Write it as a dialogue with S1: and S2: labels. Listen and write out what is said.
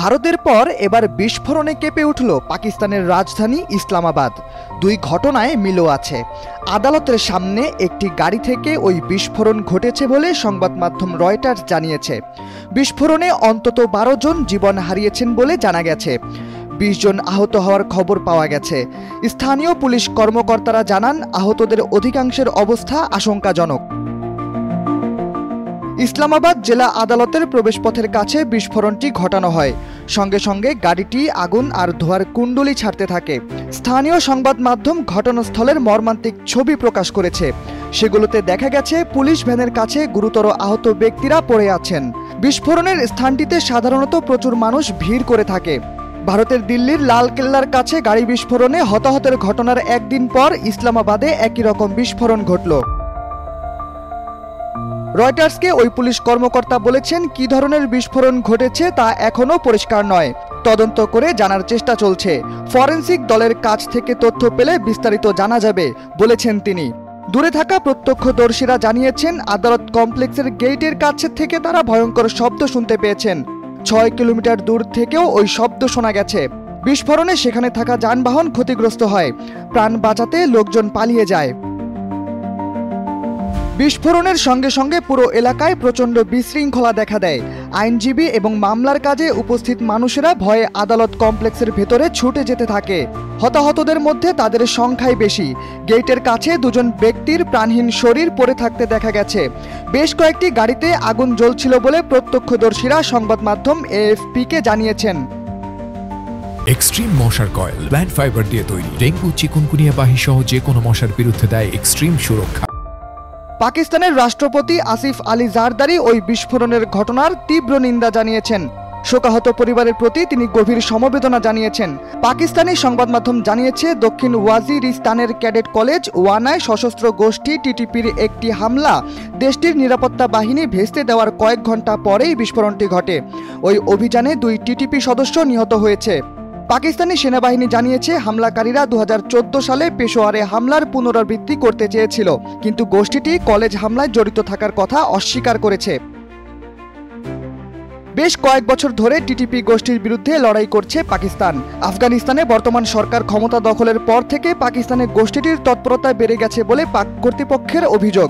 S1: ভারতের পর এবার বিস্ফোরণে কেঁপে উঠল পাকিস্তানের রাজধানী ইসলামাবাদ। দুই ঘটনায় মিলও আছে। আদালতের সামনে একটি গাড়ি থেকে ওই বিস্ফোরণ ঘটেছে বলে সংবাদ মাধ্যম রয়টার্স জানিয়েছে। বিস্ফোরণে অন্তত 12 জন জীবন হারিয়েছেন বলে জানা গেছে। 20 জন আহত হওয়ার খবর পাওয়া গেছে। স্থানীয় পুলিশ কর্মকর্তারা জানান, আহতদের অধিকাংশের অবস্থা আশঙ্কাজনক। ইসলামাবাদ জেলা আদালতের প্রবেশপথের কাছে বিস্ফোরণটি ঘটানো হয়। সঙ্গে সঙ্গে গাড়িটি আগুন আর ধোঁয়ার কুণ্ডলি ছাড়তে থাকে। স্থানীয় সংবাদ মাধ্যম ঘটনাস্থলের মর্মান্তিক ছবি প্রকাশ করেছে। সেগুলোতে দেখা গেছে পুলিশ ভ্যানের কাছে গুরুতর আহত ব্যক্তিরা পড়ে আছেন। বিস্ফোরণের স্থানটিতে সাধারণত প্রচুর মানুষ ভিড় করে থাকে। ভারতের দিল্লির লালকেল্লার কাছে গাড়ি বিস্ফোরণে হতাহতের ঘটনার একদিন পর ইসলামাবাদে একই রকম বিস্ফোরণ ঘটল। রয়টার্সকে ওই পুলিশ কর্মকর্তা বলেছেন, কী ধরনের বিস্ফোরণ ঘটেছে তা এখনও পরিষ্কার নয়। তদন্ত করে জানার চেষ্টা চলছে। ফরেনসিক দলের কাছ থেকে তথ্য পেলে বিস্তারিত জানা যাবে বলেছেন তিনি। দূরে থাকা প্রত্যক্ষদর্শীরা জানিয়েছেন, আদালত কমপ্লেক্সের গেটের কাছে থেকে তারা ভয়ঙ্কর শব্দ শুনতে পেয়েছেন। 6 কিলোমিটার দূর থেকেও ওই শব্দ শোনা গেছে। বিস্ফোরণে সেখানে থাকা যানবাহন ক্ষতিগ্রস্ত হয়। প্রাণ বাঁচাতে লোকজন পালিয়ে যায়। বিস্ফোরণের সঙ্গে সঙ্গে পুরো এলাকায় প্রচণ্ড বিশৃঙ্খলা দেখা দেয়। আইনজীবী এবং মামলার কাজে উপস্থিত মানুষেরা ভয়ে আদালত কমপ্লেক্সের ভেতরে ছুটে যেতে থাকে। হতাহতদের মধ্যে তাদের সংখ্যাই বেশি। গেটের কাছে 2 জন ব্যক্তির প্রাণহীন শরীর পড়ে থাকতে দেখা গেছে। বেশ কয়েকটি গাড়িতে আগুন জ্বলছিল বলে প্রত্যক্ষদর্শীরা সংবাদ মাধ্যম এএফপিকে জানিয়েছেন।
S2: এক্সট্রিম মশার কয়েল প্ল্যান্ট ফাইবার দিয়ে তৈরি। ডেঙ্গু, চিকুনগুনিয়া বাহি সহ যে কোনো মশার বিরুদ্ধে দেয় এক্সট্রিম সুরক্ষা।
S1: পাকিস্তানের রাষ্ট্রপতি আসিফ আলী জারদারি ওই বিস্ফোরণের ঘটনার তীব্র নিন্দা জানিয়েছেন। শোকাহত পরিবারের প্রতি তিনি গভীর সমবেদনা জানিয়েছেন। পাকিস্তানি সংবাদ মাধ্যম জানিয়েছে, দক্ষিণ ওয়াজিরিস্তানের ক্যাডেট কলেজ ওয়ানায় সশস্ত্র গোষ্ঠী টিটিপির একটি হামলা দেশটির নিরাপত্তা বাহিনী ভেস্তে দেওয়ার কয়েক ঘন্টা পরেই বিস্ফোরণটি ঘটে। ওই অভিযানে 2 টিটিপি সদস্য নিহত হয়েছে। পাকিস্তানি সেনাবাহিনী জানিয়েছে, হামলাকারীরা 2014 সালে পেশোয়ারে হামলার পুনরাবৃত্তি করতে চেয়েছিল, কিন্তু গোষ্ঠীটি কলেজ হামলায় জড়িত থাকার কথা অস্বীকার করেছে। বেশ কয়েক বছর ধরে টিটিপি গোষ্ঠীর বিরুদ্ধে লড়াই করছে পাকিস্তান। আফগানিস্তানে বর্তমান সরকার ক্ষমতা দখলের পর থেকে পাকিস্তানে গোষ্ঠীটির তৎপরতা বেড়ে গেছে বলে পাক কর্তৃপক্ষের অভিযোগ।